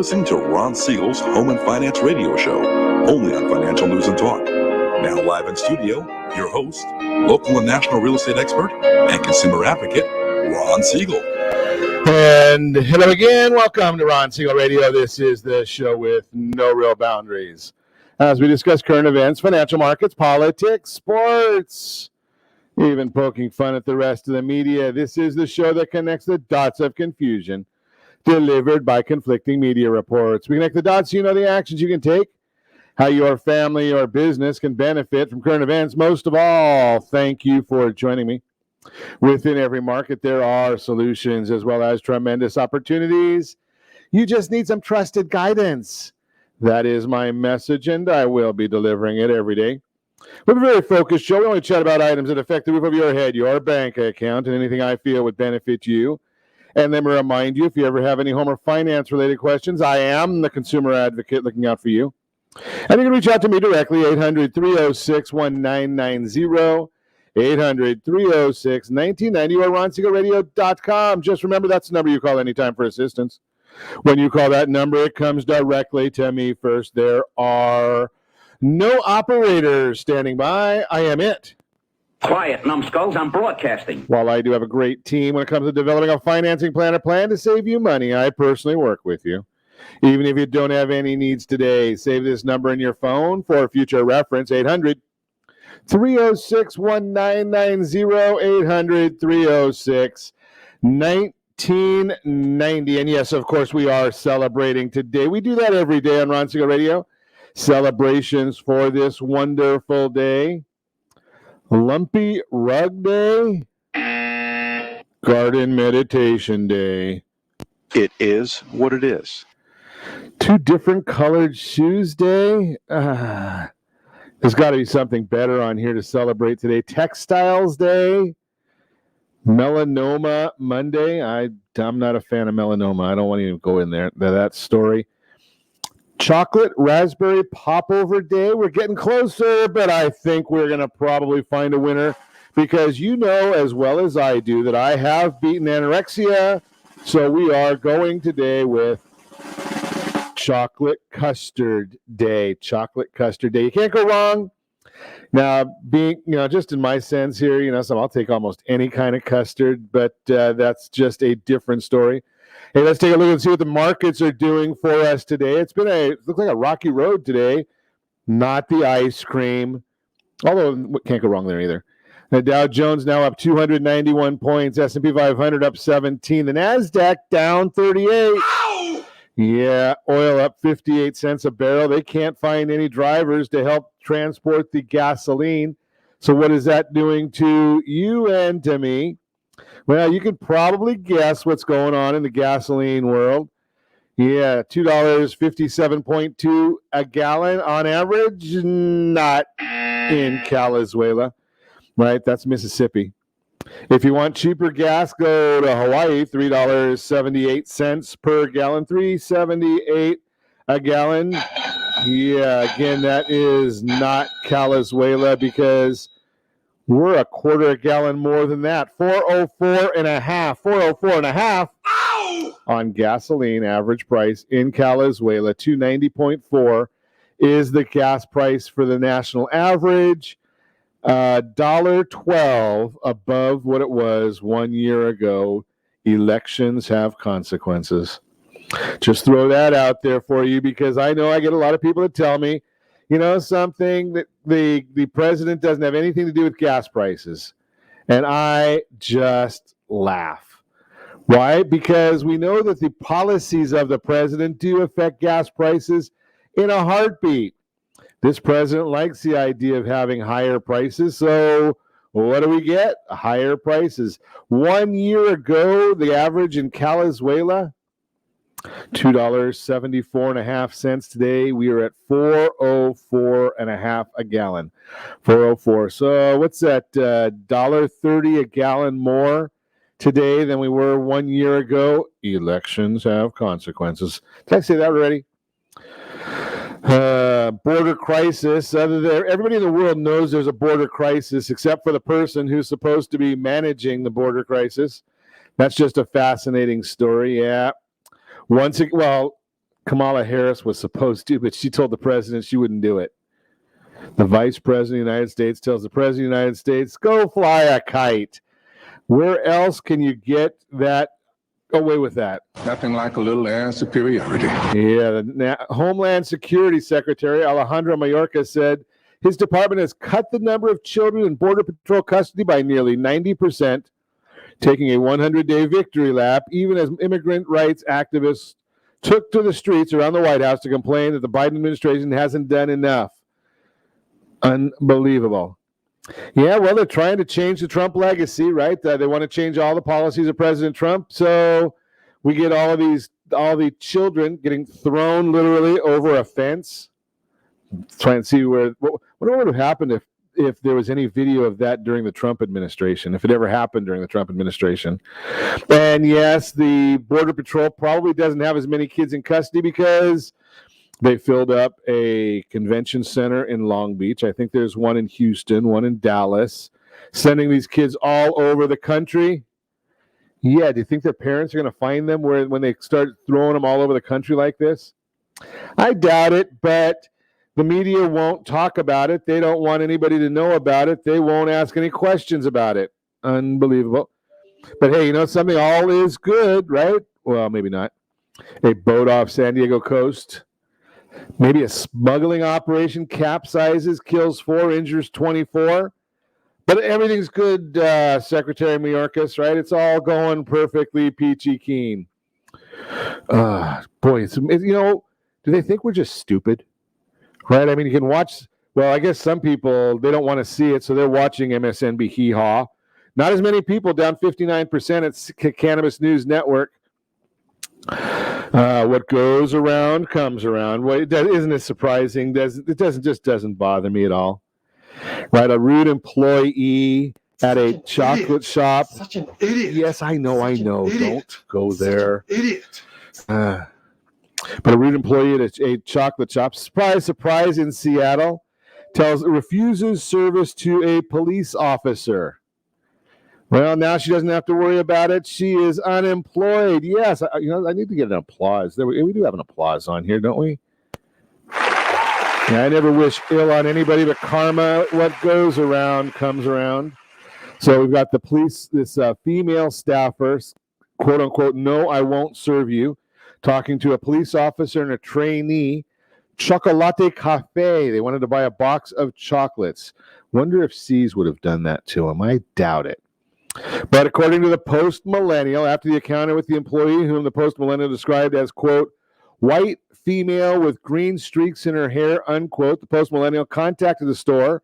listening to Ron Siegel's Home and Finance Radio Show, only on Financial News and Talk. Now live in studio, your host, local and national real estate expert and consumer advocate, Ron Siegel. And hello again. Welcome to Ron Siegel Radio. This is the show with no real boundaries, as we discuss current events, financial markets, politics, sports, even poking fun at the rest of the media. This is the show that connects the dots of confusion delivered by conflicting media reports. We connect the dots so you know the actions you can take, how your family or business can benefit from current events. Most of all, thank you for joining me. Within every market, there are solutions as well as tremendous opportunities. You just need some trusted guidance. That is my message, and I will be delivering it every day. We have a very focused show. We only chat about items that affect the roof of your head, your bank account, and anything I feel would benefit you. And let me remind you, if you ever have any home or finance-related questions, I am the consumer advocate looking out for you. And you can reach out to me directly, 800-306-1990, 800-306-1990, or ronsiegelradio.com. Just remember, that's the number you call anytime for assistance. When you call that number, it comes directly to me first. There are no operators standing by. I am it. Quiet, numbskulls, I'm broadcasting. While I do have a great team when it comes to developing a financing plan, a plan to save you money, I personally work with you. Even if you don't have any needs today, save this number in your phone for future reference, 800-306-1990, 800-306-1990. And yes, of course, we are celebrating today. We do that every day on Ron Siegel Radio. Celebrations for this wonderful day. Lumpy Rug Day, Garden Meditation Day. It is what it is. Two different colored shoes day. There's got to be something better on here to celebrate today. Textiles Day, Melanoma Monday. I'm not a fan of melanoma. I don't want to even go in there. That story. Chocolate Raspberry Popover Day. We're getting closer, but I think we're going to probably find a winner because you know as well as I do that I have beaten anorexia. So we are going today with Chocolate Custard Day. Chocolate Custard Day. You can't go wrong. Now, being, just in my sense here, so I'll take almost any kind of custard, but that's just a different story. Hey, let's take a look and see what the markets are doing for us today. It looks like a rocky road today, not the ice cream, although can't go wrong there either. The Dow Jones now up 291 points, S&P 500 up 17, the NASDAQ down 38. Ow! Yeah, oil up 58 cents a barrel. They can't find any drivers to help transport the gasoline. So what is that doing to you and to me? Well, you can probably guess what's going on in the gasoline world. Yeah, $2.57.2 a gallon on average, not in Calizuela, right? That's Mississippi. If you want cheaper gas, go to Hawaii, $3.78 per gallon, $3.78 a gallon. Yeah, again, that is not Calizuela because we're a quarter a gallon more than that. 404 and a half Ow! On gasoline average price in Calizuela. 290.4 is the gas price for the national average. $1.12 above what it was 1 year ago. Elections have consequences. Just throw that out there for you because I know I get a lot of people that tell me, something that the president doesn't have anything to do with gas prices. And I just laugh. Why? Because we know that the policies of the president do affect gas prices in a heartbeat. This president likes the idea of having higher prices. So what do we get? Higher prices. 1 year ago, the average in Calizuela, $2.74.5 today. We are at $4.04.5 a gallon. 404. So what's that? $1.30 a gallon more today than we were 1 year ago. Elections have consequences. Did I say that already? Border crisis. Everybody in the world knows there's a border crisis, except for the person who's supposed to be managing the border crisis. That's just a fascinating story. Yeah. Kamala Harris was supposed to, but she told the president she wouldn't do it. The vice president of the United States tells the president of the United States, go fly a kite. Where else can you get that away with that? Nothing like a little air superiority. Yeah, the Homeland Security Secretary Alejandro Mayorkas said his department has cut the number of children in Border Patrol custody by nearly 90%, taking a 100-day victory lap, even as immigrant rights activists took to the streets around the White House to complain that the Biden administration hasn't done enough. Unbelievable. Yeah, well, they're trying to change the Trump legacy, right? They want to change all the policies of President Trump. So we get all the children getting thrown literally over a fence. Try and see what would have happened if there was any video of that during the Trump administration, if it ever happened during the Trump administration. And yes, the Border Patrol probably doesn't have as many kids in custody because they filled up a convention center in Long Beach. I think there's one in Houston, one in Dallas, sending these kids all over the country. Yeah, do you think their parents are going to find them when they start throwing them all over the country like this? I doubt it, but the media won't talk about it. They don't want anybody to know about it. They won't ask any questions about it. Unbelievable. But hey, you know something? All is good, right? Well, maybe not. A boat off San Diego coast. Maybe a smuggling operation capsizes, kills 4, injures 24. But everything's good, Secretary Mayorkas, right? It's all going perfectly peachy keen. Boy, do they think we're just stupid? Right? I mean, you can watch. Well, I guess some people, they don't want to see it, so they're watching MSNBC hee-haw. Not as many people, down 59% at Cannabis News Network. What goes around comes around. Well, isn't it surprising? It doesn't bother me at all. Right? A rude employee at a chocolate shop. Such an idiot. Yes, I know. Don't go there. Idiot. But a rude employee at a chocolate shop, surprise, in Seattle, refuses service to a police officer. Well, now she doesn't have to worry about it. She is unemployed. Yes, I need to get an applause. We do have an applause on here, don't we? Yeah, I never wish ill on anybody, but karma, what goes around comes around. So we've got the police, this female staffer, quote unquote, no, I won't serve you, talking to a police officer and a trainee. Chocolate Cafe. They wanted to buy a box of chocolates. Wonder if C's would have done that to him. I doubt it. But according to the Post-Millennial, after the encounter with the employee, whom the Post-Millennial described as, quote, white female with green streaks in her hair, unquote, the Post-Millennial contacted the store.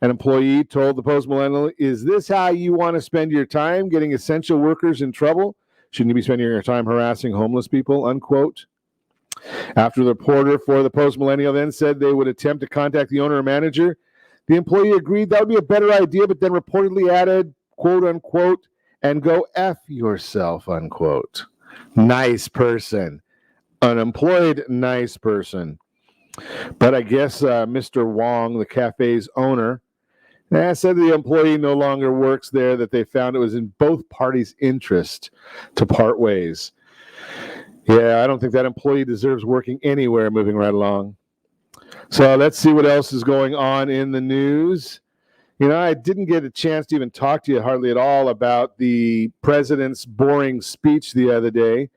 An employee told the Post-Millennial, is this how you want to spend your time, getting essential workers in trouble? Shouldn't you be spending your time harassing homeless people, unquote? After the reporter for the Post-Millennial then said they would attempt to contact the owner or manager, the employee agreed that would be a better idea, but then reportedly added, quote unquote, and go F yourself, unquote. Nice person. Unemployed, nice person. But I guess Mr. Wong, the cafe's owner, said the employee no longer works there, that they found it was in both parties' interest to part ways. Yeah, I don't think that employee deserves working anywhere, moving right along. So let's see what else is going on in the news. I didn't get a chance to even talk to you hardly at all about the president's boring speech the other day.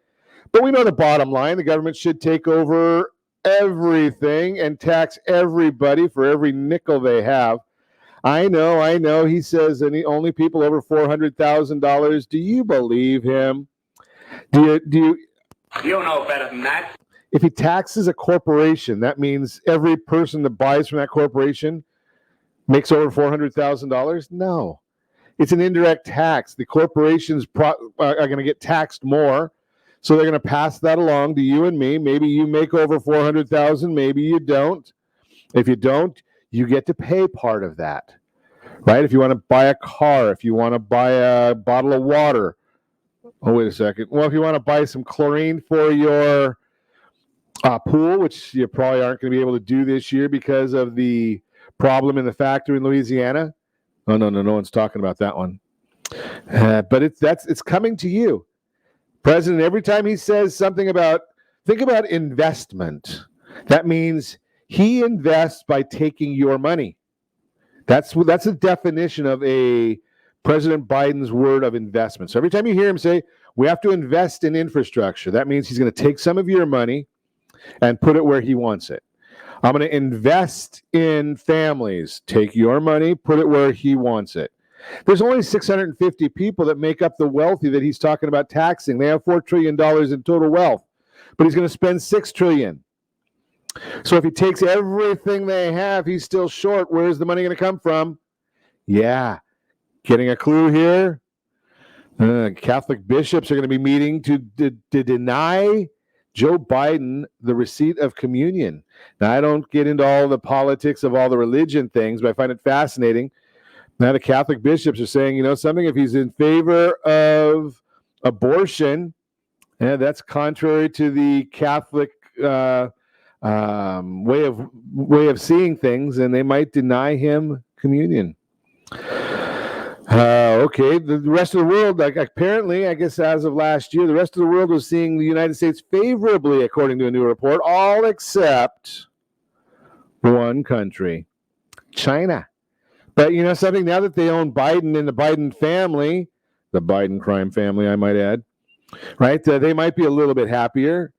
But we know the bottom line. The government should take over everything and tax everybody for every nickel they have. I know. He says only people over $400,000. Do you believe him? Do you? You know better than that. If he taxes a corporation, that means every person that buys from that corporation makes over $400,000? No. It's an indirect tax. The corporations are going to get taxed more, so they're going to pass that along to you and me. Maybe you make over $400,000, maybe you don't. If you don't, you get to pay part of that, right? If you want to buy a car, if you want to buy a bottle of water. Oh, wait a second. Well, if you want to buy some chlorine for your pool, which you probably aren't going to be able to do this year because of the problem in the factory in Louisiana. Oh, no one's talking about that one. But it's coming to you. President, every time he says something about think about investment. That means he invests by taking your money. That's a definition of a President Biden's word of investment. So every time you hear him say, we have to invest in infrastructure, that means he's going to take some of your money and put it where he wants it. I'm going to invest in families. Take your money, put it where he wants it. There's only 650 people that make up the wealthy that he's talking about taxing. They have $4 trillion in total wealth, but he's going to spend $6 trillion. So if he takes everything they have, he's still short. Where's the money going to come from? Yeah. Getting a clue here? Catholic bishops are going to be meeting to deny Joe Biden the receipt of communion. Now, I don't get into all the politics of all the religion things, but I find it fascinating. Now, the Catholic bishops are saying, you know something, if he's in favor of abortion, that's contrary to the Catholic way of seeing things, and they might deny him communion. Okay, the rest of the world, apparently, I guess as of last year, the rest of the world was seeing the United States favorably, according to a new report, all except one country, China. But you know something, now that they own Biden and the Biden family, the Biden crime family, I might add, right, they might be a little bit happier.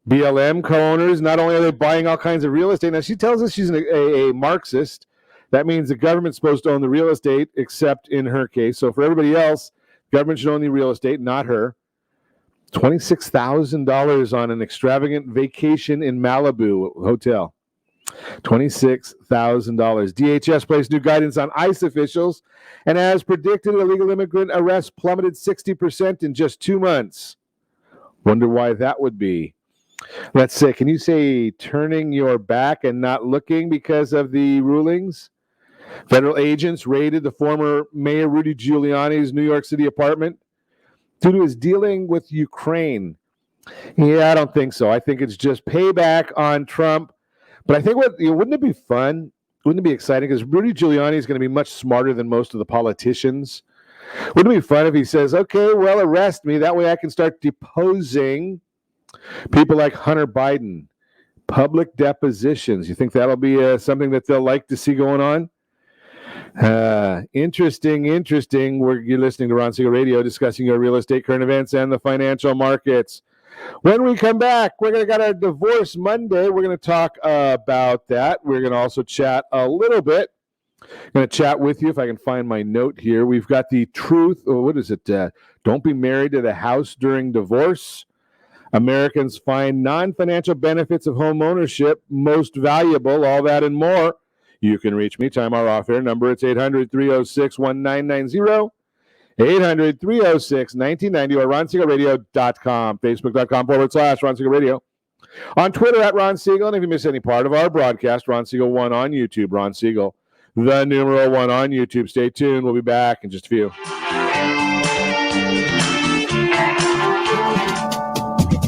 BLM co-owners, not only are they buying all kinds of real estate, now she tells us she's a Marxist. That means the government's supposed to own the real estate, except in her case. So for everybody else, government should own the real estate, not her. $26,000 on an extravagant vacation in Malibu hotel. $26,000. DHS placed new guidance on ICE officials, and as predicted, illegal immigrant arrests plummeted 60% in just 2 months. Wonder why that would be. Let's say, can you say turning your back and not looking because of the rulings? Federal agents raided the former Mayor Rudy Giuliani's New York City apartment due to his dealing with Ukraine. Yeah, I don't think so. I think it's just payback on Trump. But I think wouldn't it be fun? Wouldn't it be exciting? Because Rudy Giuliani is going to be much smarter than most of the politicians. Wouldn't it be fun if he says, okay, well, arrest me. That way I can start deposing people like Hunter Biden. Public depositions. You think that'll be something that they'll like to see going on? Interesting. You're listening to Ron Siegel Radio, discussing your real estate, current events, and the financial markets. When we come back, we're going to got our Divorce Monday. We're going to talk about that. We're going to also chat a little bit. I'm going to chat with you if I can find my note here. We've got the truth. What is it? Don't be married to the house during divorce. Americans find non-financial benefits of home ownership most valuable. All that and more. You can reach me. Time our off-air number. It's 800-306-1990. 800-306-1990 or RonSiegelRadio.com. Facebook.com/Ron Siegel Radio. On Twitter at Ron Siegel. And if you miss any part of our broadcast, Ron Siegel 1 on YouTube. Ron Siegel, the numeral 1 on YouTube. Stay tuned. We'll be back in just a few.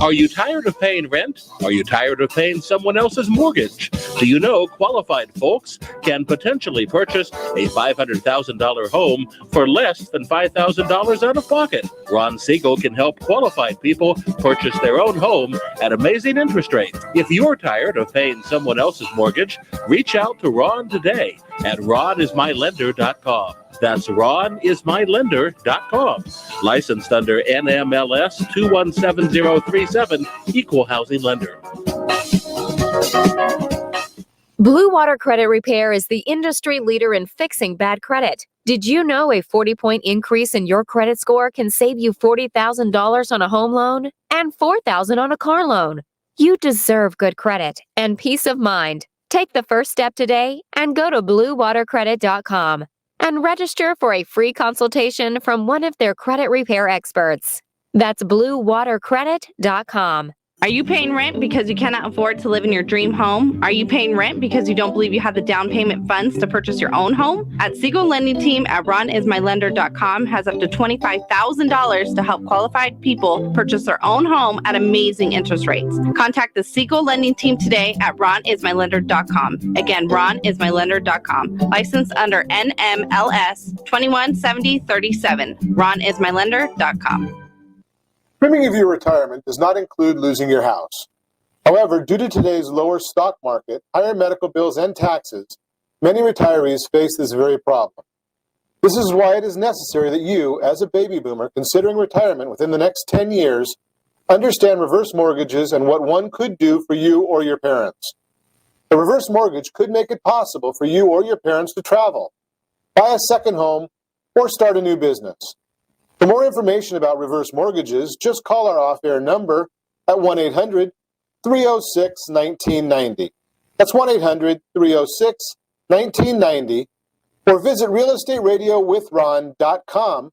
Are you tired of paying rent? Are you tired of paying someone else's mortgage? Do you know qualified folks can potentially purchase a $500,000 home for less than $5,000 out of pocket? Ron Siegel can help qualified people purchase their own home at amazing interest rates. If you're tired of paying someone else's mortgage, reach out to Ron today at ronismylender.com. That's ronismylender.com. Licensed under NMLS 217037, Equal Housing Lender. Blue Water Credit Repair is the industry leader in fixing bad credit. Did you know a 40-point increase in your credit score can save you $40,000 on a home loan and $4,000 on a car loan? You deserve good credit and peace of mind. Take the first step today and go to bluewatercredit.com and register for a free consultation from one of their credit repair experts. That's bluewatercredit.com. Are you paying rent because you cannot afford to live in your dream home? Are you paying rent because you don't believe you have the down payment funds to purchase your own home? At Siegel Lending Team at ronismylender.com has up to $25,000 to help qualified people purchase their own home at amazing interest rates. Contact the Siegel Lending Team today at ronismylender.com. Again, ronismylender.com. Licensed under NMLS 217037. ronismylender.com. Trimming of your retirement does not include losing your house. However, due to today's lower stock market, higher medical bills, and taxes, many retirees face this very problem. This is why it is necessary that you, as a baby boomer considering retirement within the next 10 years, understand reverse mortgages and what one could do for you or your parents. A reverse mortgage could make it possible for you or your parents to travel, buy a second home, or start a new business. For more information about reverse mortgages, just call our off-air number at 1-800-306-1990. That's 1-800-306-1990. Or visit realestateradio.com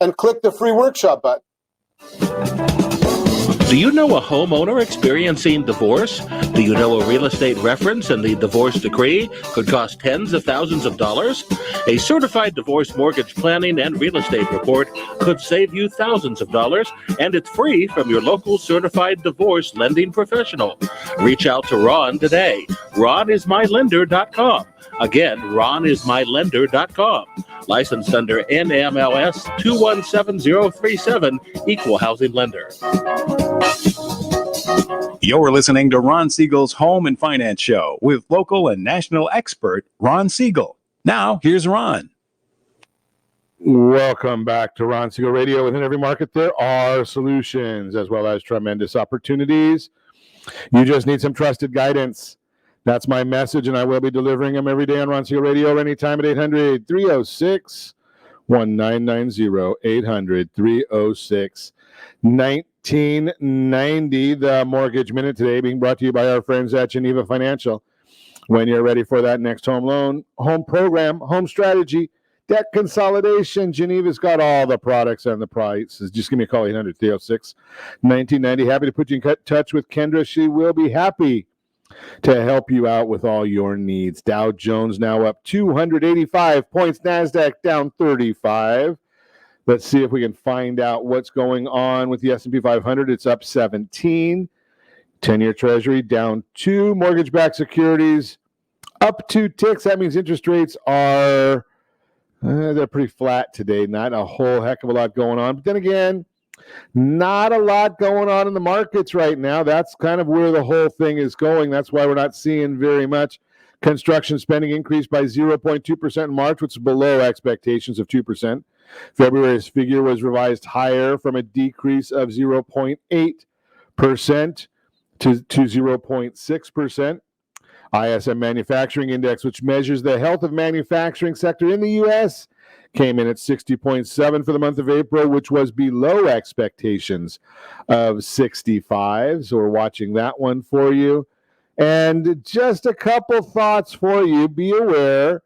and click the free workshop button. Do you know a homeowner experiencing divorce? Do you know a real estate reference and the divorce decree could cost tens of thousands of dollars? A certified divorce mortgage planning and real estate report could save you thousands of dollars, and it's free from your local certified divorce lending professional. Reach out to Ron today. RonIsMyLender.com. Again, RonIsMyLender.com. Licensed under NMLS 217037, Equal Housing Lender. You're listening to Ron Siegel's Home and Finance Show with local and national expert Ron Siegel. Now, here's Ron. Welcome back to Ron Siegel Radio. Within every market, there are solutions as well as tremendous opportunities. You just need some trusted guidance. That's my message, and I will be delivering them every day on Ron Siegel Radio anytime at 800-306-1990, 800-306-1990. The Mortgage Minute today being brought to you by our friends at Geneva Financial. When you're ready for that next home loan, home program, home strategy, debt consolidation, Geneva's got all the products and the prices. Just give me a call, 800-306-1990. Happy to put you in touch with Kendra. She will be happy to help you out with all your needs. Dow Jones now up 285 points. NASDAQ down 35. Let's see if we can find out what's going on with the S&P 500. It's up 17. 10-year Treasury down 2. Mortgage-backed securities up 2 ticks. That means interest rates are they're pretty flat today. Not a whole heck of a lot going on. But then again, not a lot going on in the markets right now. That's kind of where the whole thing is going. That's why we're not seeing very much. Construction spending increased by 0.2% in March, which is below expectations of 2%. February's figure was revised higher from a decrease of 0.8% to 0.6%. ISM Manufacturing Index, which measures the health of manufacturing sector in the U.S., came in at 60.7 for the month of April, which was below expectations of 65. So we're watching that one for you. And just a couple thoughts for you. Be aware,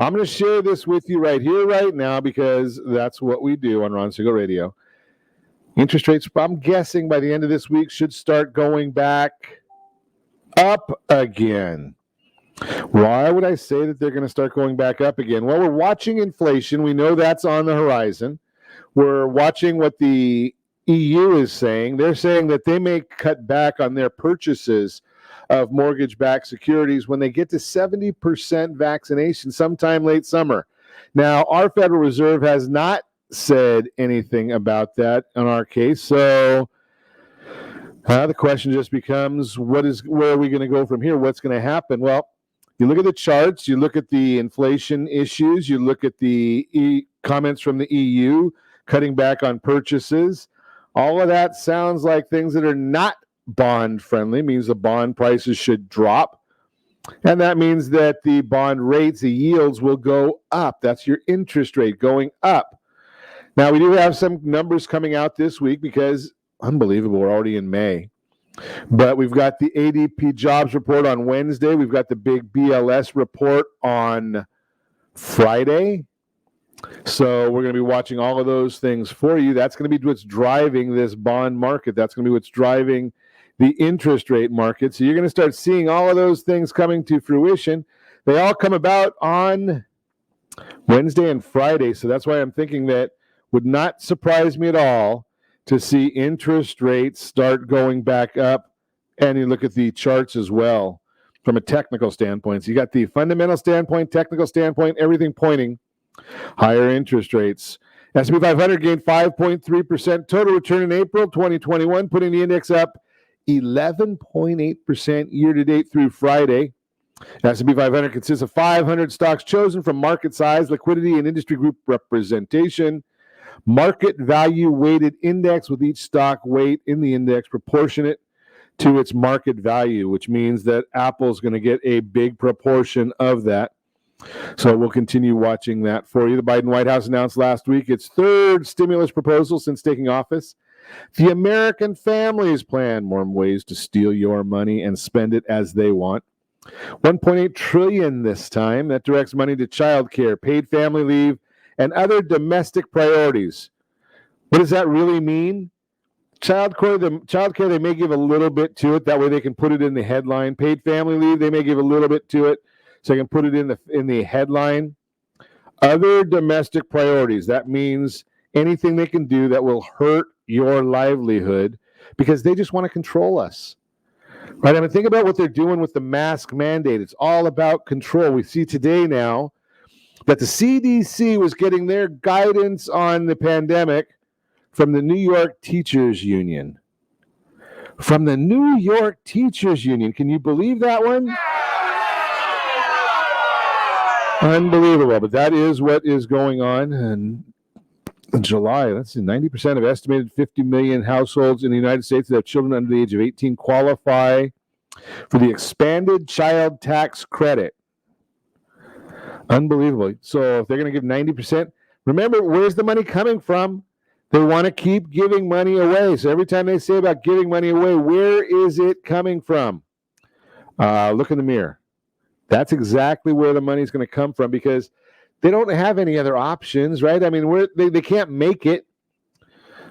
I'm going to share this with you right here, right now, because that's what we do on Ron Siegel Radio. Interest rates, I'm guessing by the end of this week, should start going back up again. Why would I say that they're going to start going back up again? Well, we're watching inflation. We know that's on the horizon. We're watching what the EU is saying. They're saying that they may cut back on their purchases of mortgage-backed securities when they get to 70% vaccination sometime late summer. Now, our Federal Reserve has not said anything about that in our case, so the question just becomes, where are we going to go from here? What's going to happen? Well, you look at the charts, you look at the inflation issues, you look at the comments from the EU cutting back on purchases. All of that sounds like things that are not bond friendly, means the bond prices should drop. And that means that the bond rates, the yields will go up. That's your interest rate going up. Now, we do have some numbers coming out this week because, unbelievable, we're already in May. But we've got the ADP jobs report on Wednesday. We've got the big BLS report on Friday. So we're going to be watching all of those things for you. That's going to be what's driving this bond market. That's going to be what's driving the interest rate market. So you're going to start seeing all of those things coming to fruition. They all come about on Wednesday and Friday. So that's why I'm thinking that would not surprise me at all to see interest rates start going back up. And you look at the charts as well from a technical standpoint. So you got the fundamental standpoint, technical standpoint, everything pointing higher interest rates. S&P 500 gained 5.3% total return in April 2021, putting the index up 11.8% year to date through Friday. S&P 500 consists of 500 stocks chosen from market size, liquidity, and industry group representation. Market value weighted index, with each stock weight in the index proportionate to its market value, which means that Apple's going to get a big proportion of that. So we'll continue watching that for you. The Biden White House announced last week its third stimulus proposal since taking office. The American Families Plan, more ways to steal your money and spend it as they want. $1.8 trillion this time. That directs money to child care, paid family leave, and other domestic priorities. What does that really mean? Child care, they may give a little bit to it. That way they can put it in the headline. Paid family leave, they may give a little bit to it, so they can put it in the headline. Other domestic priorities. That means anything they can do that will hurt your livelihood, because they just want to control us. Right? I mean, think about what they're doing with the mask mandate. It's all about control. We see today now that the CDC was getting their guidance on the pandemic from the New York Teachers Union. From the New York Teachers Union. Can you believe that one? Unbelievable. But that is what is going on. And in July, let's see, 90% of estimated 50 million households in the United States that have children under the age of 18 qualify for the expanded child tax credit. Unbelievable. So if they're going to give 90%, remember, where's the money coming from? They want to keep giving money away. So every time they say about giving money away, where is it coming from? Look in the mirror. That's exactly where the money is going to come from, because they don't have any other options, right? I mean, they can't make it.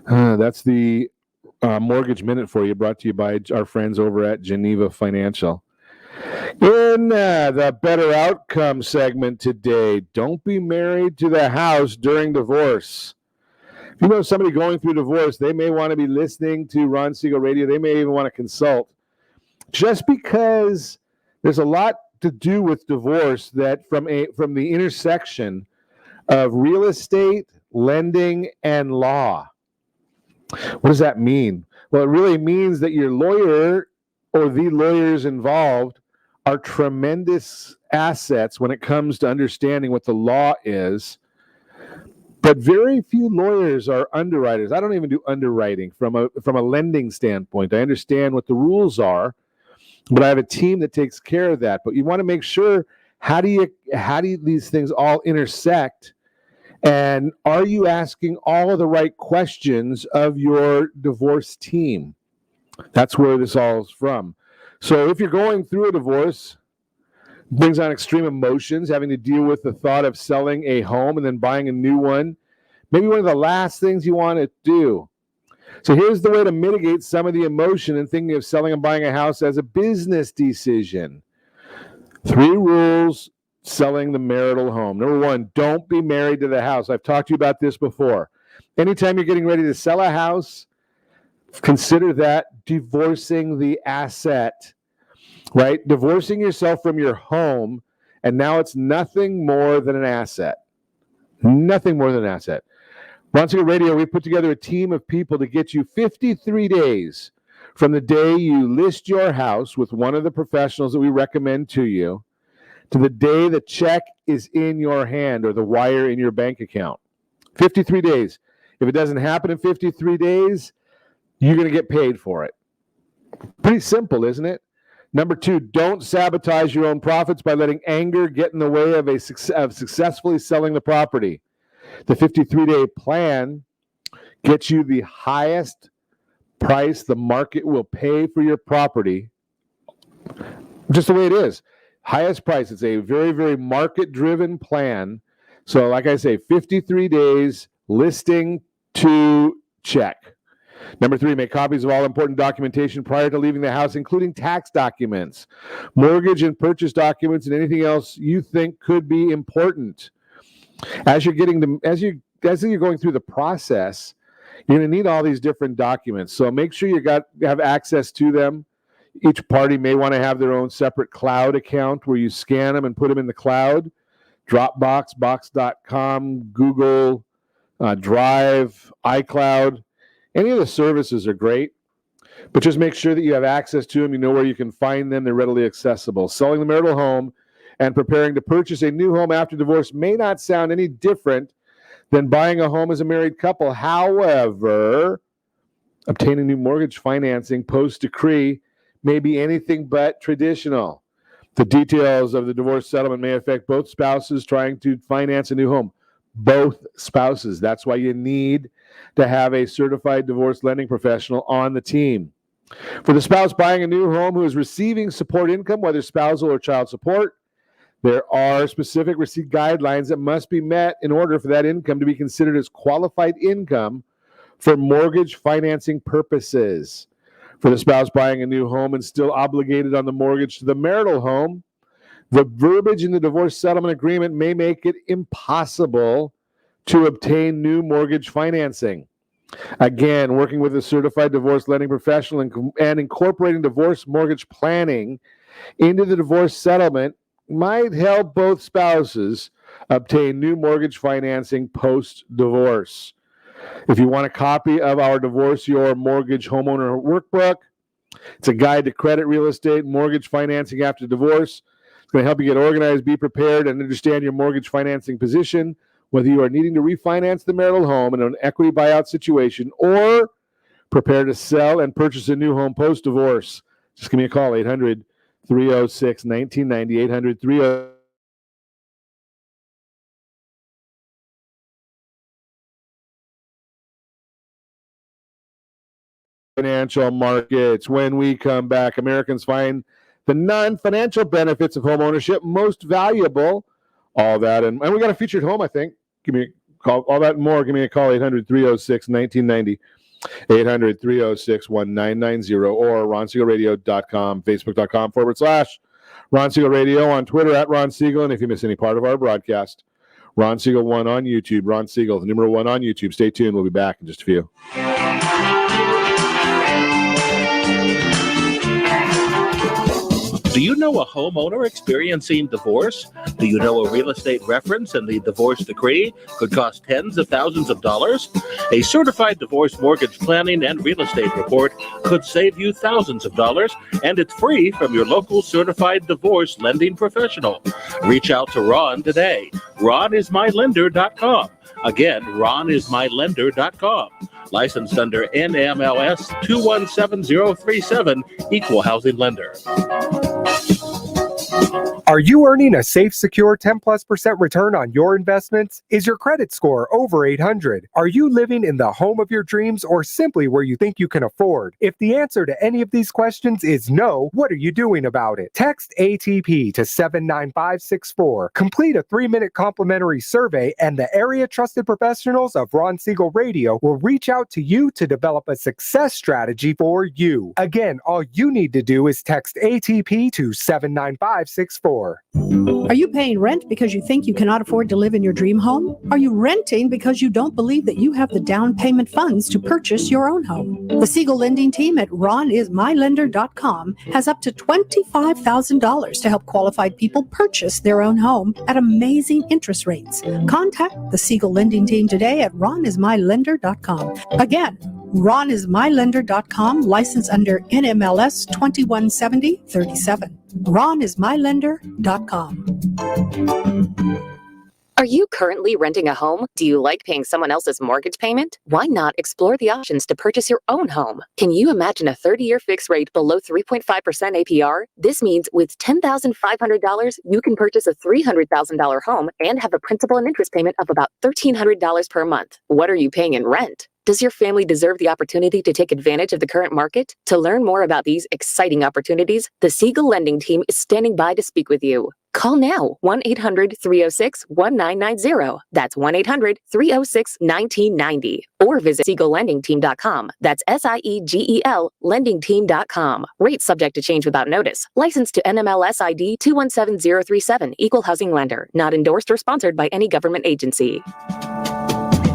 That's the Mortgage Minute for you, brought to you by our friends over at Geneva Financial. In the Better Outcome segment today, don't be married to the house during divorce. If you know somebody going through divorce, they may want to be listening to Ron Siegel Radio. They may even want to consult. Just because there's a lot to do with divorce that from the intersection of real estate, lending, and law. What does that mean? Well, it really means that your lawyer or the lawyers involved are tremendous assets when it comes to understanding what the law is. But very few lawyers are underwriters. I don't even do underwriting from a lending standpoint. I understand what the rules are, but I have a team that takes care of that. But you want to make sure, how do these things all intersect? And are you asking all of the right questions of your divorce team? That's where this all is from. So if you're going through a divorce, it brings on extreme emotions, having to deal with the thought of selling a home and then buying a new one. Maybe one of the last things you want to do. So here's the way to mitigate some of the emotion in thinking of selling and buying a house as a business decision. 3 rules selling the marital home. Number 1, don't be married to the house. I've talked to you about this before. Anytime you're getting ready to sell a house, consider that divorcing the asset, right? Divorcing yourself from your home, and now it's nothing more than an asset. Nothing more than an asset. Ron Siegel Radio, we put together a team of people to get you 53 days from the day you list your house with one of the professionals that we recommend to you to the day the check is in your hand or the wire in your bank account. 53 days. If it doesn't happen in 53 days, you're going to get paid for it. Pretty simple, isn't it? Number 2, don't sabotage your own profits by letting anger get in the way of successfully selling the property. The 53-day plan gets you the highest price the market will pay for your property, just the way it is. Highest price. It's a very, very market-driven plan. So like I say, 53 days, listing to check. Number 3, make copies of all important documentation prior to leaving the house, including tax documents, mortgage and purchase documents, and anything else you think could be important. As you're going through the process, you're going to need all these different documents. So make sure you have access to them. Each party may want to have their own separate cloud account where you scan them and put them in the cloud. Dropbox, Box.com, Google, Drive, iCloud. Any of the services are great. but just make sure that you have access to them. You know where you can find them. They're readily accessible. Selling the marital home and preparing to purchase a new home after divorce may not sound any different than buying a home as a married couple. However, obtaining new mortgage financing post-decree may be anything but traditional. The details of the divorce settlement may affect both spouses trying to finance a new home. Both spouses. That's why you need to have a certified divorce lending professional on the team. For the spouse buying a new home who is receiving support income, whether spousal or child support, there are specific receipt guidelines that must be met in order for that income to be considered as qualified income for mortgage financing purposes. For the spouse buying a new home and still obligated on the mortgage to the marital home, the verbiage in the divorce settlement agreement may make it impossible to obtain new mortgage financing. Again, working with a certified divorce lending professional and incorporating divorce mortgage planning into the divorce settlement might help both spouses obtain new mortgage financing post-divorce. If you want a copy of our Divorce Your Mortgage Homeowner Workbook, it's a guide to credit, real estate, and mortgage financing after divorce. It's going to help you get organized, be prepared, and understand your mortgage financing position, whether you are needing to refinance the marital home in an equity buyout situation or prepare to sell and purchase a new home post-divorce. Just give me a call, 800-306-1990, 800-306. Financial markets. When we come back, Americans find the non-financial benefits of home ownership most valuable. All that, and we got a featured home, I think. Give me a call. All that and more. Give me a call, 800-306-1990, 800-306-1990, or ronsiegelradio.com, facebook.com/Ron Siegel Radio, on Twitter @Ron Siegel, and if you miss any part of our broadcast, Ron Siegel 1 on YouTube. Ron Siegel, the number 1 on YouTube. Stay tuned. We'll be back in just a few. Do you know a homeowner experiencing divorce? Do you know a real estate reference and the divorce decree could cost tens of thousands of dollars? A certified divorce mortgage planning and real estate report could save you thousands of dollars, and it's free from your local certified divorce lending professional. Reach out to Ron today. RonIsMyLender.com. Again, RonIsMyLender.com. Licensed under NMLS 217037, Equal Housing Lender. Are you earning a safe, secure 10+% return on your investments? Is your credit score over 800? Are you living in the home of your dreams or simply where you think you can afford? If the answer to any of these questions is no, what are you doing about it? Text ATP to 79564. Complete a 3-minute complimentary survey, and the area trusted professionals of Ron Siegel Radio will reach out to you to develop a success strategy for you. Again, all you need to do is text ATP to 79564. Are you paying rent because you think you cannot afford to live in your dream home? Are you renting because you don't believe that you have the down payment funds to purchase your own home? The Siegel lending team at RonIsMyLender.com has up to $25,000 to help qualified people purchase their own home at amazing interest rates. Contact the Siegel lending team today at RonIsMyLender.com. Again, RonIsMyLender.com, licensed under NMLS 217037. RonIsMyLender.com. Are you currently renting a home? Do you like paying someone else's mortgage payment? Why not explore the options to purchase your own home? Can you imagine a 30-year fixed rate below 3.5% APR? This means with $10,500, you can purchase a $300,000 home and have a principal and interest payment of about $1,300 per month. What are you paying in rent? Does your family deserve the opportunity to take advantage of the current market? To learn more about these exciting opportunities, the Siegel Lending Team is standing by to speak with you. Call now, 1-800-306-1990. That's 1-800-306-1990. Or visit SiegelLendingTeam.com. That's SIEGEL LendingTeam.com. Rates subject to change without notice. Licensed to NMLS ID 217037. Equal Housing Lender. Not endorsed or sponsored by any government agency.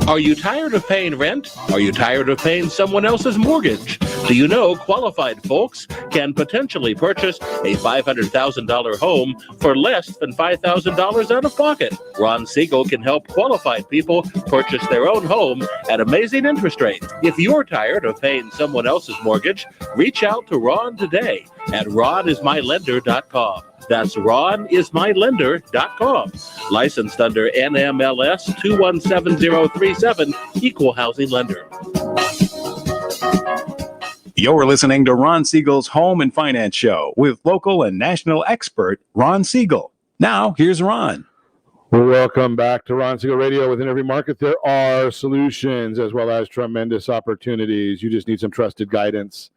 Are you tired of paying rent? Are you tired of paying someone else's mortgage? Do you know qualified folks can potentially purchase a $500,000 home for less than $5,000 out of pocket? Ron Siegel can help qualified people purchase their own home at amazing interest rates. If you're tired of paying someone else's mortgage, reach out to Ron today at ronismylender.com. That's ronismylender.com. Licensed under NMLS 217037, Equal Housing Lender. You're listening to Ron Siegel's Home and Finance Show with local and national expert Ron Siegel. Now, here's Ron. Welcome back to Ron Siegel Radio. Within every market, there are solutions as well as tremendous opportunities. You just need some trusted guidance.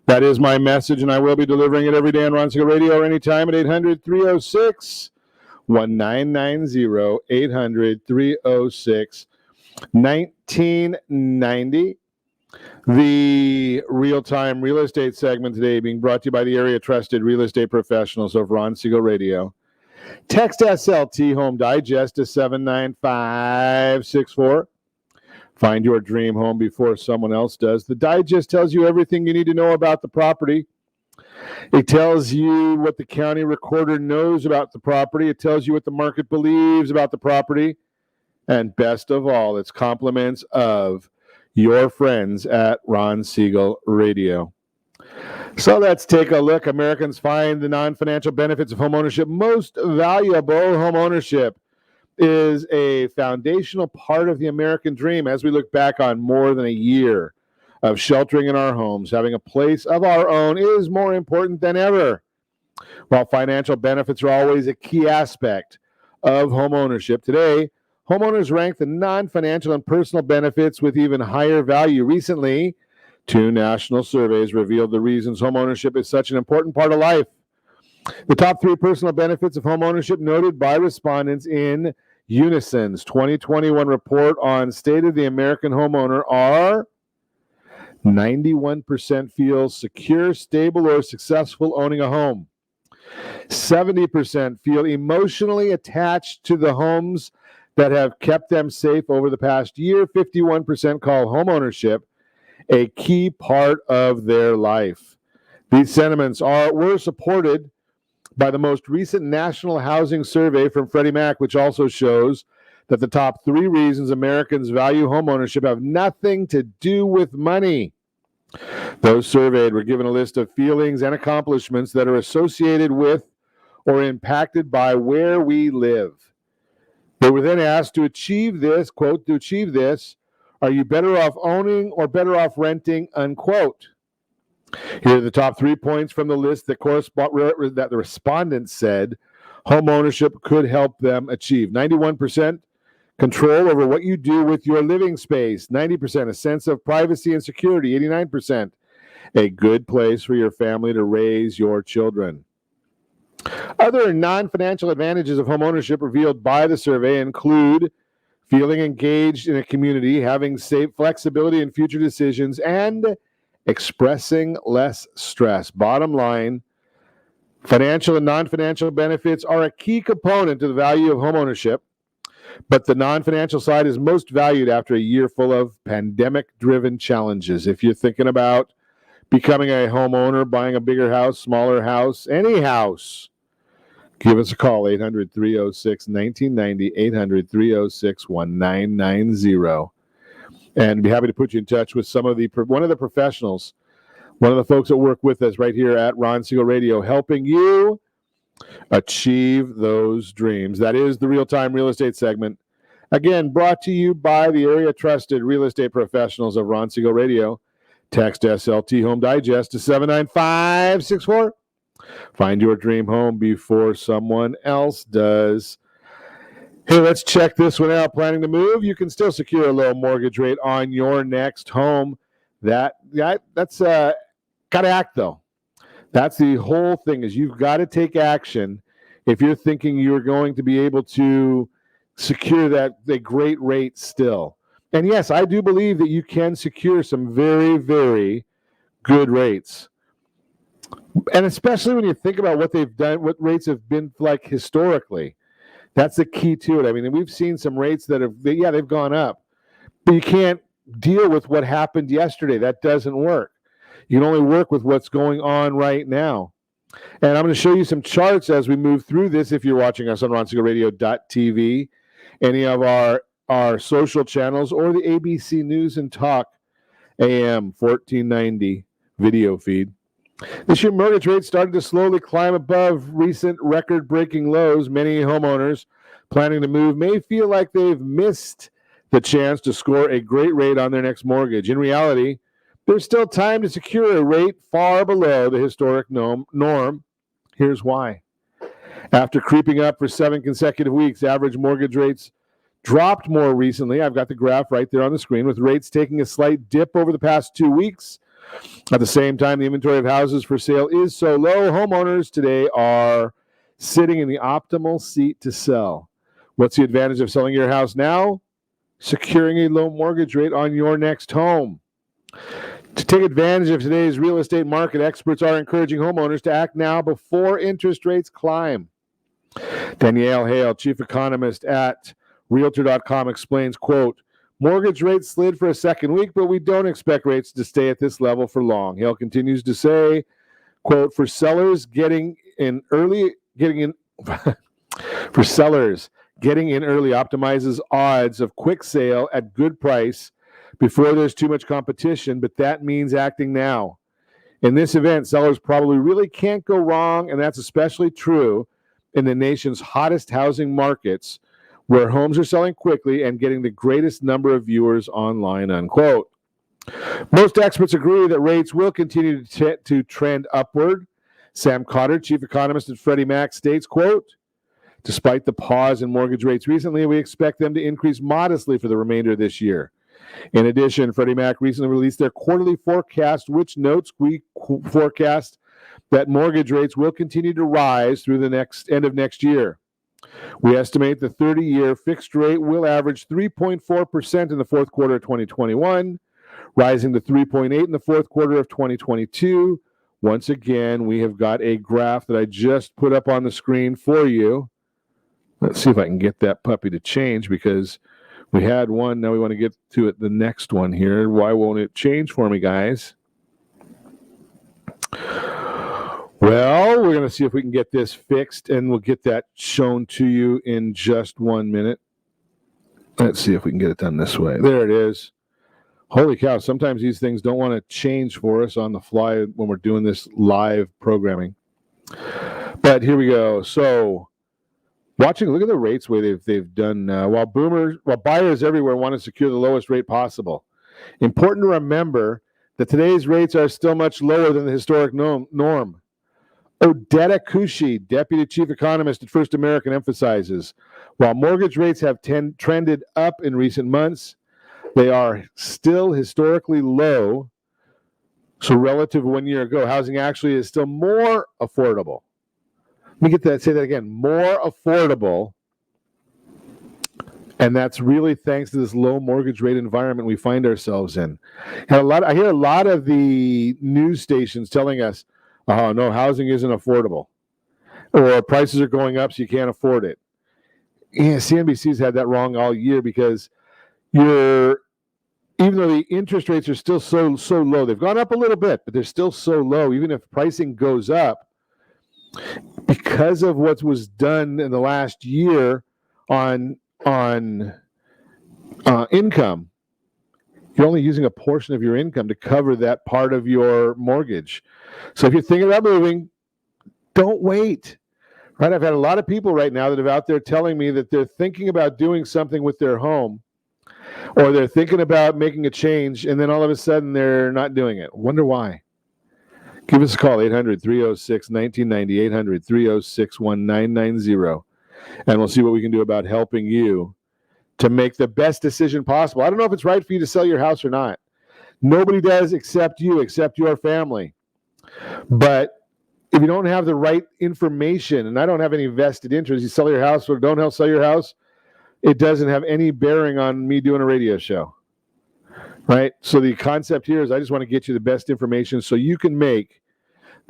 That is my message, and I will be delivering it every day on Ron Siegel Radio or anytime at 800-306-1990, 800-306-1990. The real-time real estate segment today being brought to you by the area trusted real estate professionals of Ron Siegel Radio. Text SLT Home Digest to 79564. Find your dream home before someone else does. The digest tells you everything you need to know about the property. It tells you what the county recorder knows about the property. It tells you what the market believes about the property. And best of all, it's compliments of your friends at Ron Siegel Radio. So let's take a look. Americans find the non-financial benefits of homeownership most valuable. Homeownership is a foundational part of the American dream as we look back on more than a year of sheltering in our homes. Having a place of our own is more important than ever. While financial benefits are always a key aspect of homeownership, today, homeowners rank the non-financial and personal benefits with even higher value. Recently, 2 national surveys revealed the reasons homeownership is such an important part of life. The top 3 personal benefits of homeownership noted by respondents in Unison's 2021 report on State of the American Homeowner are 91% feel secure, stable, or successful owning a home. 70% feel emotionally attached to the homes that have kept them safe over the past year. 51% call homeownership a key part of their life. These sentiments were supported by the most recent National Housing Survey from Freddie Mac, which also shows that the top 3 reasons Americans value homeownership have nothing to do with money. Those surveyed were given a list of feelings and accomplishments that are associated with or impacted by where we live. They were then asked to achieve this, quote, to achieve this, are you better off owning or better off renting, unquote. Here are the top 3 points from the list that the respondents said homeownership could help them achieve. 91% control over what you do with your living space. 90% a sense of privacy and security. 89% a good place for your family to raise your children. Other non-financial advantages of homeownership revealed by the survey include feeling engaged in a community, having safe flexibility in future decisions, and expressing less stress. Bottom line, financial and non-financial benefits are a key component to the value of homeownership, but the non-financial side is most valued after a year full of pandemic-driven challenges. If you're thinking about becoming a homeowner, buying a bigger house, smaller house, any house, give us a call, 800-306-1990, 800-306-1990. And be happy to put you in touch with one of the professionals, one of the folks that work with us right here at Ron Siegel Radio, helping you achieve those dreams. That is the real-time real estate segment. Again, brought to you by the area trusted real estate professionals of Ron Siegel Radio. Text SLT Home Digest to 79564. Find your dream home before someone else does. Hey, let's check this one out. Planning to move? You can still secure a low mortgage rate on your next home. That's got to act, though. That's the whole thing, is you've got to take action if you're thinking you're going to be able to secure the great rate still. And yes, I do believe that you can secure some very, very good rates. And especially when you think about what they've done, what rates have been like historically. That's the key to it. I mean, we've seen some rates that they've gone up. But you can't deal with what happened yesterday. That doesn't work. You can only work with what's going on right now. And I'm going to show you some charts as we move through this. If you're watching us on ronsiegelradio.tv, any of our social channels, or the ABC News and Talk AM 1490 video feed. This year, mortgage rates started to slowly climb above recent record-breaking lows. Many homeowners planning to move may feel like they've missed the chance to score a great rate on their next mortgage. In reality, there's still time to secure a rate far below the historic norm. Here's why. After creeping up for 7 consecutive weeks, average mortgage rates dropped more recently. I've got the graph right there on the screen, with rates taking a slight dip over the past 2 weeks. At the same time, the inventory of houses for sale is so low, homeowners today are sitting in the optimal seat to sell. What's the advantage of selling your house now? Securing a low mortgage rate on your next home. To take advantage of today's real estate market, experts are encouraging homeowners to act now before interest rates climb. Danielle Hale, chief economist at Realtor.com, explains, quote, mortgage rates slid for a second week, but we don't expect rates to stay at this level for long. Hale continues to say, quote, for sellers getting in early optimizes odds of quick sale at good price before there's too much competition, but that means acting now. In this event, sellers probably really can't go wrong, and that's especially true in the nation's hottest housing markets, where homes are selling quickly and getting the greatest number of viewers online, unquote. Most experts agree that rates will continue to trend upward. Sam Cotter, chief economist at Freddie Mac, states, quote, despite the pause in mortgage rates recently, we expect them to increase modestly for the remainder of this year. In addition, Freddie Mac recently released their quarterly forecast, which notes we forecast that mortgage rates will continue to rise through the end of next year. We estimate the 30-year fixed rate will average 3.4% in the fourth quarter of 2021, rising to 3.8% in the fourth quarter of 2022. Once again, we have got a graph that I just put up on the screen for you. Let's see if I can get that puppy to change, because we had one. Now we want to get to it, the next one here. Why won't it change for me, guys? Well, we're going to see if we can get this fixed, and we'll get that shown to you in just 1 minute. Let's see if we can get it done this way. There it is. Holy cow, sometimes these things don't want to change for us on the fly when we're doing this live programming. But here we go. So, look at the rates way they've done. While buyers everywhere want to secure the lowest rate possible. Important to remember that today's rates are still much lower than the historic norm. Odetta Kushi, deputy chief economist at First American, emphasizes, while mortgage rates have trended up in recent months, they are still historically low. So relative to 1 year ago, housing actually is still more affordable. Let me say that again, more affordable. And that's really thanks to this low mortgage rate environment we find ourselves in. And I hear a lot of the news stations telling us, oh, no, housing isn't affordable, or prices are going up so you can't afford it. Yeah, CNBC's had that wrong all year, because even though the interest rates are still so low, they've gone up a little bit, but they're still so low. Even if pricing goes up, because of what was done in the last year on income, you're only using a portion of your income to cover that part of your mortgage. So if you're thinking about moving, don't wait. Right? I've had a lot of people right now that are out there telling me that they're thinking about doing something with their home, or they're thinking about making a change, and then all of a sudden they're not doing it. Wonder why. Give us a call, 800-306-1990, 800-306-1990, and we'll see what we can do about helping you to make the best decision possible. I don't know if it's right for you to sell your house or not. Nobody does except you, except your family. But if you don't have the right information, and I don't have any vested interest, you sell your house or don't help sell your house, it doesn't have any bearing on me doing a radio show. Right? So the concept here is I just want to get you the best information so you can make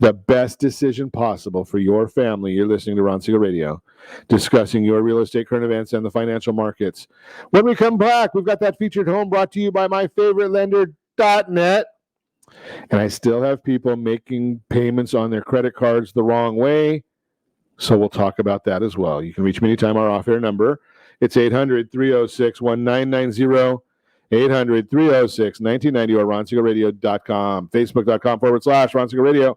the best decision possible for your family. You're listening to Ron Siegel Radio, discussing your real estate current events and the financial markets. When we come back, we've got that featured home brought to you by myfavoritelender.net. And I still have people making payments on their credit cards the wrong way. So we'll talk about that as well. You can reach me anytime. Our off-air number, it's 800-306-1990, 800-306-1990, or RonSiegelRadio.com, Facebook.com/Ron Siegel Radio,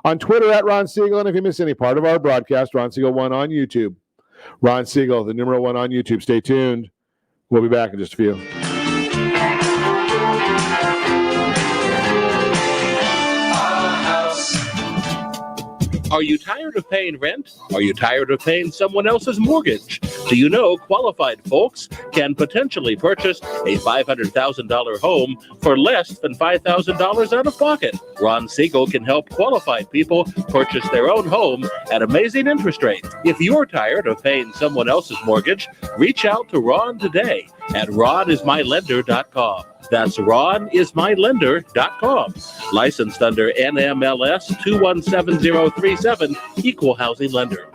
on Twitter @Ron Siegel, and if you miss any part of our broadcast, Ron Siegel 1 on YouTube. Ron Siegel, the number 1 on YouTube. Stay tuned. We'll be back in just a few. Are you tired of paying rent? Are you tired of paying someone else's mortgage? Do you know qualified folks can potentially purchase a $500,000 home for less than $5,000 out of pocket? Ron Siegel can help qualified people purchase their own home at amazing interest rates. If you're tired of paying someone else's mortgage, reach out to Ron today at ronismylender.com. That's ronismylender.com. Licensed under NMLS 217037, Equal Housing Lender.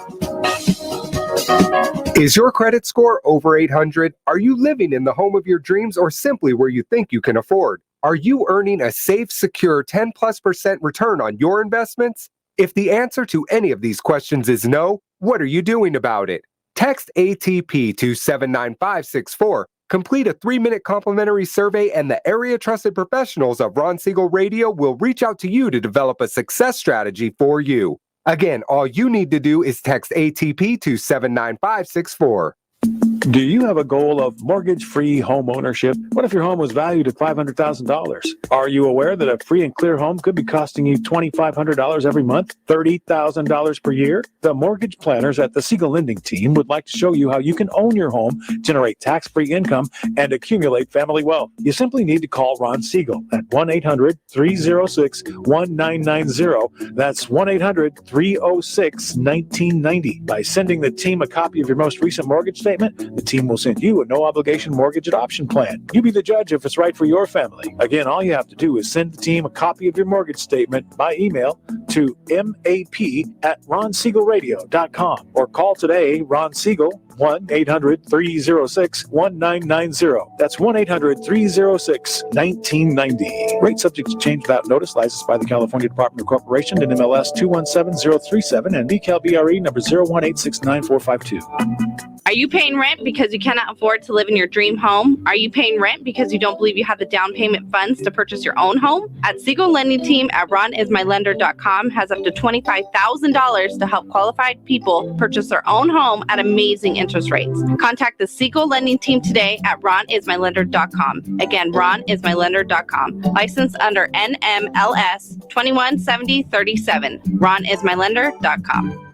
Is your credit score over 800? Are you living in the home of your dreams or simply where you think you can afford? Are you earning a safe, secure 10+% return on your investments? If the answer to any of these questions is no, what are you doing about it? Text ATP to 79564. Complete a 3-minute complimentary survey, and the area trusted professionals of Ron Siegel Radio will reach out to you to develop a success strategy for you. Again, all you need to do is text ATP to 79564. Do you have a goal of mortgage-free home ownership? What if your home was valued at $500,000? Are you aware that a free and clear home could be costing you $2,500 every month, $30,000 per year? The mortgage planners at the Siegel Lending Team would like to show you how you can own your home, generate tax-free income, and accumulate family wealth. You simply need to call Ron Siegel at 1-800-306-1990. That's 1-800-306-1990. By sending the team a copy of your most recent mortgage statement, the team will send you a no-obligation mortgage adoption plan. You be the judge if it's right for your family. Again, all you have to do is send the team a copy of your mortgage statement by email to map@ronsiegelradio.com or call today Ron Siegel 1-800-306-1990. That's 1-800-306-1990. Rate subject to change without notice. Licensed by the California Department of Corporation and MLS 217037 and BCAL-BRE number 018694452. Are you paying rent because you cannot afford to live in your dream home? Are you paying rent because you don't believe you have the down payment funds to purchase your own home? At Siegel Lending Team at RonIsMyLender.com has up to $25,000 to help qualified people purchase their own home at amazing interest rates. Contact the Siegel Lending Team today at RonIsMyLender.com. Again, RonIsMyLender.com. Licensed under NMLS 217037. RonIsMyLender.com.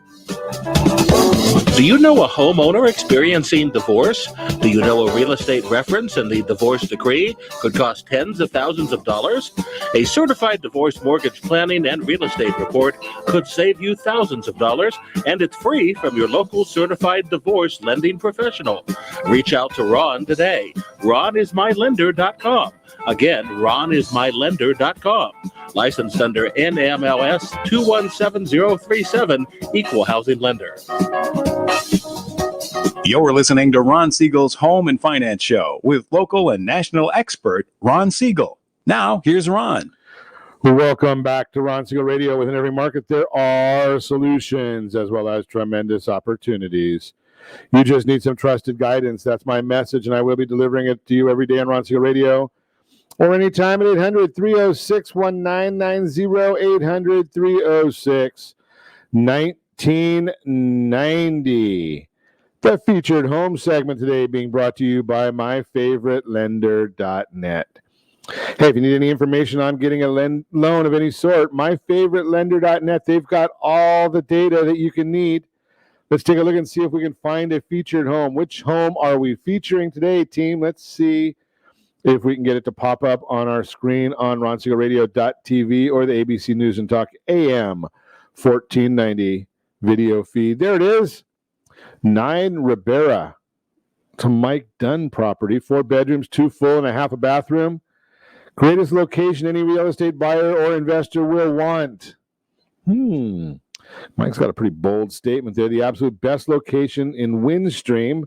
Do you know a homeowner experiencing divorce? Do you know a real estate reference and the divorce decree could cost tens of thousands of dollars? A certified divorce mortgage planning and real estate report could save you thousands of dollars, and it's free from your local certified divorce lending professional. Reach out to Ron today. RonIsMyLender.com. Again, RonIsMyLender.com. Licensed under NMLS 217037, Equal Housing Lender. You're listening to Ron Siegel's Home and Finance Show with local and national expert Ron Siegel. Now, here's Ron. Welcome back to Ron Siegel Radio. Within every market, there are solutions as well as tremendous opportunities. You just need some trusted guidance. That's my message, and I will be delivering it to you every day on Ron Siegel Radio or anytime at 800-306-1990, 800-306-1990. The featured home segment today being brought to you by myfavoritelender.net. Hey, if you need any information on getting a loan of any sort, myfavoritelender.net, they've got all the data that you can need. Let's take a look and see if we can find a featured home. Which home are we featuring today, team? Let's see if we can get it to pop up on our screen on RonSiegelRadio.tv or the ABC News and Talk AM 1490 video feed. There it is. 9 Ribera. It's a Mike Dunn property. 4 bedrooms, 2 full and a half a bathroom. Greatest location any real estate buyer or investor will want. Mike's got a pretty bold statement there. The absolute best location in Windstream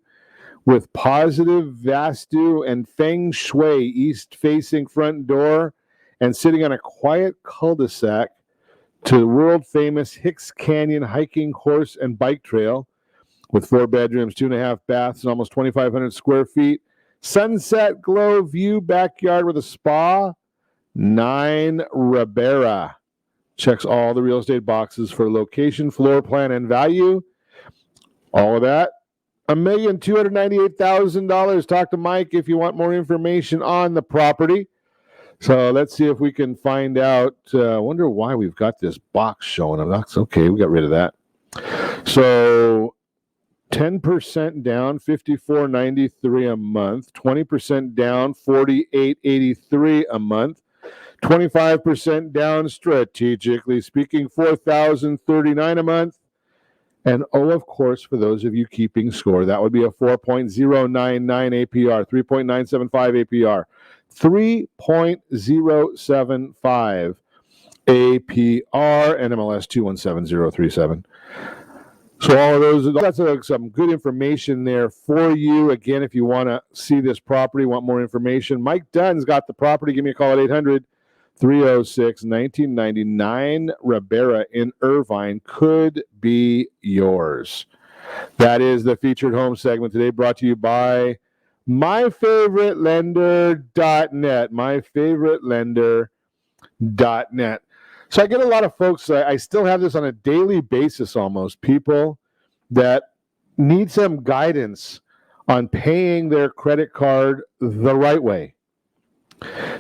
with positive Vastu and Feng Shui east-facing front door and sitting on a quiet cul-de-sac to the world-famous Hicks Canyon hiking, horse, and bike trail with 4 bedrooms, 2.5 baths, and almost 2,500 square feet. Sunset glow view backyard with a spa. 9 Ribera. Checks all the real estate boxes for location, floor plan, and value. All of that. $1,298,000. Talk to Mike if you want more information on the property. So let's see if we can find out. I wonder why we've got this box showing. That's okay. We got rid of that. So 10% down, $54.93 a month. 20% down, $48.83 a month. 25% down, strategically speaking, $4,039 a month. And of course, for those of you keeping score, that would be a 4.099 APR, 3.975 APR, 3.075 APR, NMLS 217037. So all of those, that's some good information there for you. Again, if you want to see this property, want more information, Mike Dunn's got the property. Give me a call at 800-306-1999. Ribera in Irvine could be yours. That is the featured home segment today, brought to you by myfavoritelender.net. Myfavoritelender.net. So I get a lot of folks, I still have this on a daily basis almost, people that need some guidance on paying their credit card the right way.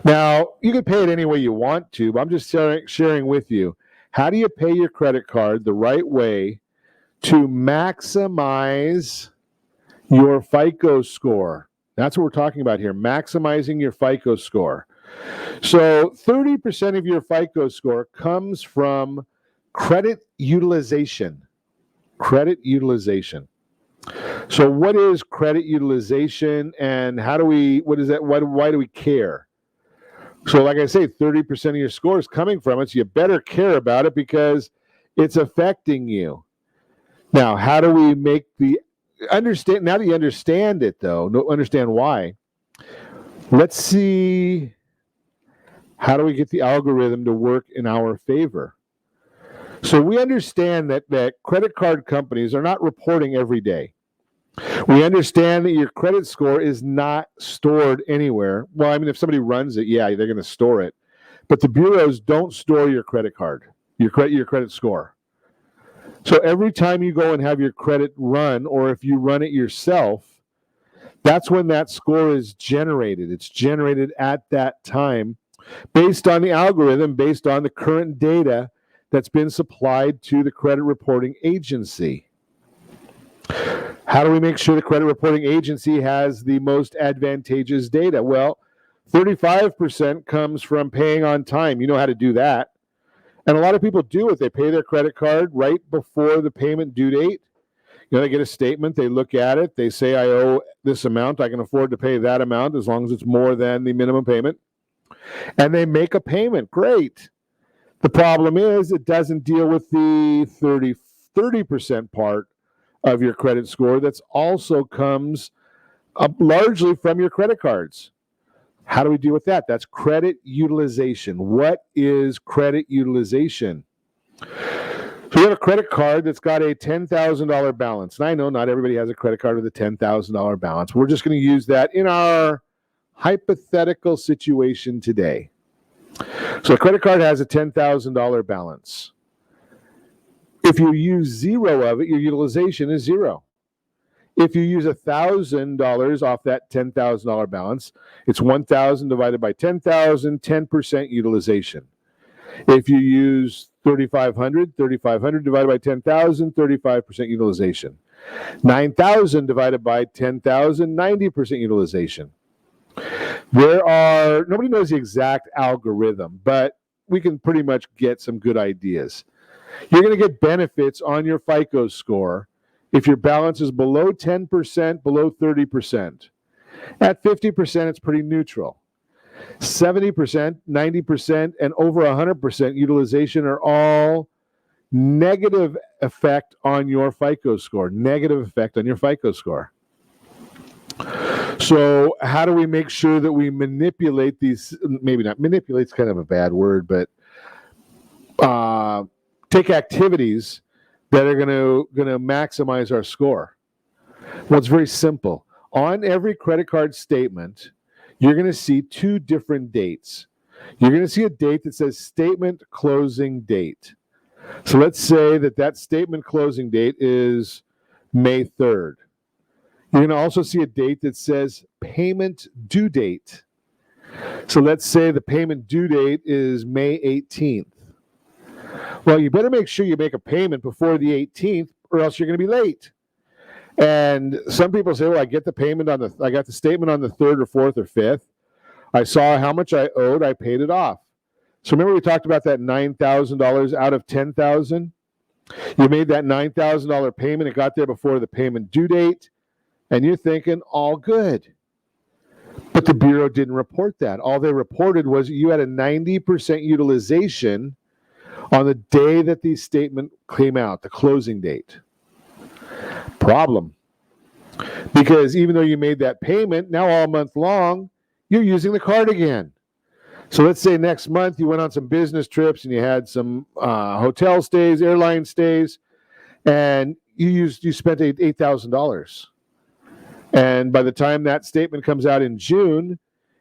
Now, you can pay it any way you want to, but I'm just sharing with you, how do you pay your credit card the right way to maximize your FICO score? That's what we're talking about here, maximizing your FICO score. So 30% of your FICO score comes from credit utilization. Credit utilization. So what is credit utilization, and what is that? Why do we care? So like I say, 30% of your score is coming from it, so you better care about it because it's affecting you. Now, how do we make understand? Now that you understand it, though, understand why, let's see, how do we get the algorithm to work in our favor? So we understand that credit card companies are not reporting every day. We understand that your credit score is not stored anywhere. Well, I mean, if somebody runs it, yeah, they're going to store it. But the bureaus don't store your credit card, your credit score. So every time you go and have your credit run, or if you run it yourself, that's when that score is generated. It's generated at that time based on the algorithm, based on the current data that's been supplied to the credit reporting agency. How do we make sure the credit reporting agency has the most advantageous data? Well, 35% comes from paying on time. You know how to do that. And a lot of people do it. They pay their credit card right before the payment due date. You know, they get a statement, they look at it, they say, I owe this amount, I can afford to pay that amount as long as it's more than the minimum payment. And they make a payment. Great. The problem is it doesn't deal with the 30% part of your credit score that's also comes largely from your credit cards. How do we deal with that? That's credit utilization. What is credit utilization? So we have a credit card that's got a $10,000 balance. And I know not everybody has a credit card with a $10,000 balance. We're just going to use that in our hypothetical situation today. So a credit card has a $10,000 balance. If you use zero of it, your utilization is zero. If you use $1,000 off that $10,000 balance, it's 1,000 divided by 10,000, 10% utilization. If you use 3,500 divided by 10,000, 35% utilization. 9,000 divided by 10,000, 90% utilization. Nobody knows the exact algorithm, but we can pretty much get some good ideas. You're going to get benefits on your FICO score if your balance is below 10%, below 30%. At 50%, it's pretty neutral. 70%, 90%, and over 100% utilization are all negative effect on your FICO score. Negative effect on your FICO score. So how do we make sure that we manipulate these? Maybe not manipulate, it's kind of a bad word, but take activities that are going to maximize our score. Well, it's very simple. On every credit card statement, you're going to see two different dates. You're going to see a date that says statement closing date. So let's say that statement closing date is May 3rd. You're going to also see a date that says payment due date. So let's say the payment due date is May 18th. Well, you better make sure you make a payment before the 18th or else you're going to be late. And some people say, well, I got the statement on the 3rd or 4th or 5th. I saw how much I owed, I paid it off. So remember we talked about that $9,000 out of $10,000? You made that $9,000 payment, it got there before the payment due date, and you're thinking, all good. But the Bureau didn't report that. All they reported was you had a 90% utilization on the day that the statement came out, the closing date. Problem. Because even though you made that payment, now all month long, you're using the card again. So let's say next month you went on some business trips and you had some hotel stays, airline stays, and you spent $8,000. And by the time that statement comes out in June,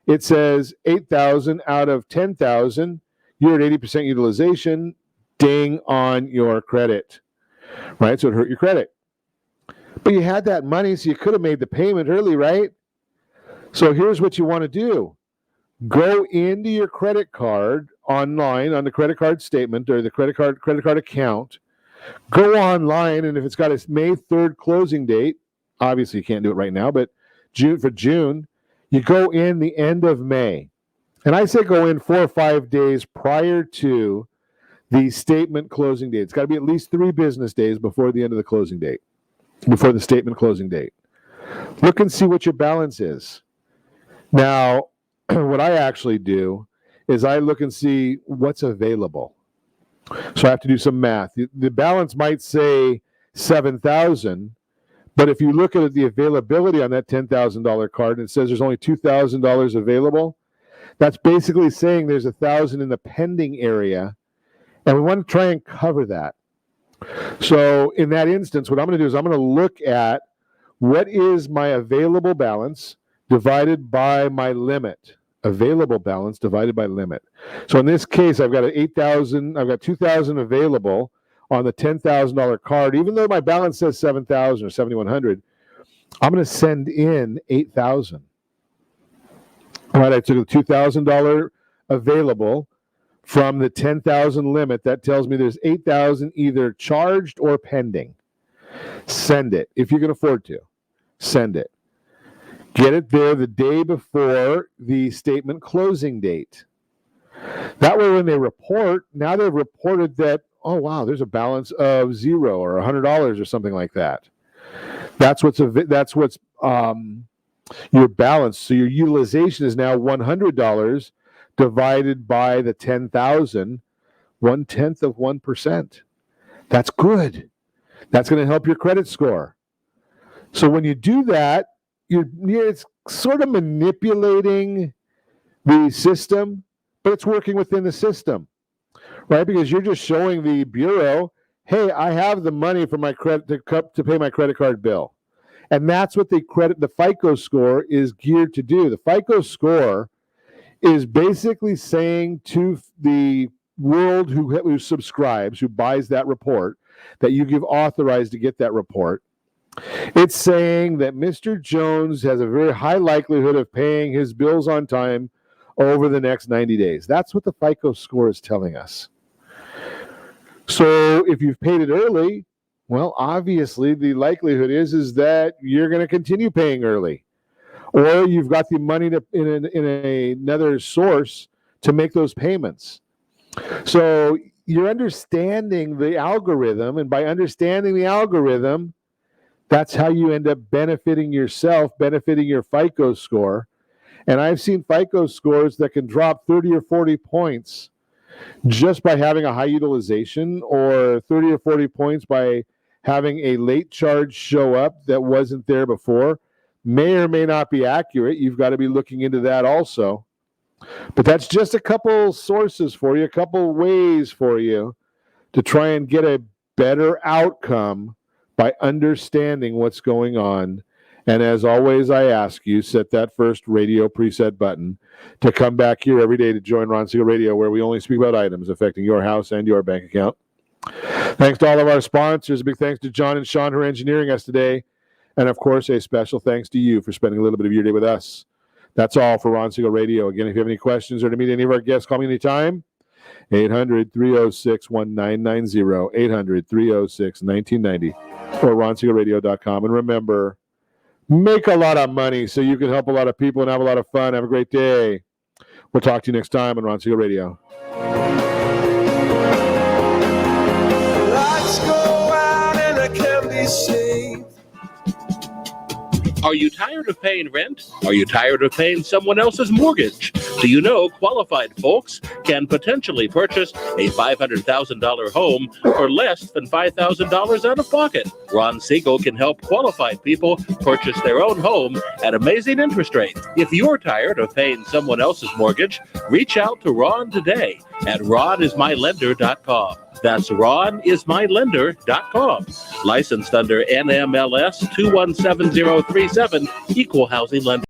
it says 8,000 out of 10,000. You're at 80% utilization. Ding on your credit, right? So it hurt your credit. But you had that money, so you could have made the payment early, right? So here's what you want to do. Go into your credit card online on the credit card statement or the credit card account. Go online, and if it's got a May 3rd closing date, obviously you can't do it right now, but for June, you go in the end of May. And I say go in 4 or 5 days prior to the statement closing date. It's got to be at least 3 business days before the end of the closing date, before the statement closing date. Look and see what your balance is. Now, what I actually do is I look and see what's available. So I have to do some math. The balance might say $7,000, but if you look at the availability on that $10,000 card and it says there's only $2,000 available, that's basically saying there's $1,000 in the pending area, and we want to try and cover that. So in that instance, what I'm going to do is I'm going to look at what is my available balance divided by my limit. Available balance divided by limit. So in this case, I've got $2,000 available on the $10,000 card. Even though my balance says $7,000 or $7,100, I'm going to send in $8,000. All right, I took the $2,000 available from the $10,000 limit. That tells me there's $8,000 either charged or pending. Send it if you can afford to. Send it. Get it there the day before the statement closing date. That way when they report, now they've reported that, oh, wow, there's a balance of $0 or $100 or something like that. That's what's your balance. So your utilization is now $100 divided by the 10,000, 1/10 of 1%. That's good. That's going to help your credit score. So when you do that, it's sort of manipulating the system, but it's working within the system, right? Because you're just showing the Bureau, hey, I have the money for my credit to pay my credit card bill. And that's what the FICO score is geared to do. The FICO score is basically saying to the world who subscribes, who buys that report, that you give authorized to get that report. It's saying that Mr. Jones has a very high likelihood of paying his bills on time over the next 90 days. That's what the FICO score is telling us. So if you've paid it early, well, obviously the likelihood is that you're going to continue paying early. Or you've got the money in another source to make those payments. So you're understanding the algorithm, and by understanding the algorithm, that's how you end up benefiting yourself, benefiting your FICO score. And I've seen FICO scores that can drop 30 or 40 points just by having a high utilization, or 30 or 40 points by having a late charge show up that wasn't there before, may or may not be accurate. You've got to be looking into that also. But that's just a couple sources for you, a couple ways for you to try and get a better outcome by understanding what's going on. And as always, I ask you, set that first radio preset button to come back here every day to join Ron Siegel Radio, where we only speak about items affecting your house and your bank account. Thanks to all of our sponsors. A big thanks to John and Sean who are engineering us today. And of course, a special thanks to you for spending a little bit of your day with us. That's all for Ron Siegel Radio. Again, if you have any questions or to meet any of our guests, call me anytime. 800-306-1990, 800-306-1990, or ronsiegelradio.com. And remember, make a lot of money so you can help a lot of people and have a lot of fun. Have a great day. We'll talk to you next time on Ron Siegel Radio. Lights go out and I can't be saved. Are you tired of paying rent? Are you tired of paying someone else's mortgage? Do you know qualified folks can potentially purchase a $500,000 home for less than $5,000 out of pocket? Ron Siegel can help qualified people purchase their own home at amazing interest rates. If you're tired of paying someone else's mortgage, reach out to Ron today at ronismylender.com. That's ronismylender.com. Licensed under NMLS 217037, Equal Housing Lender.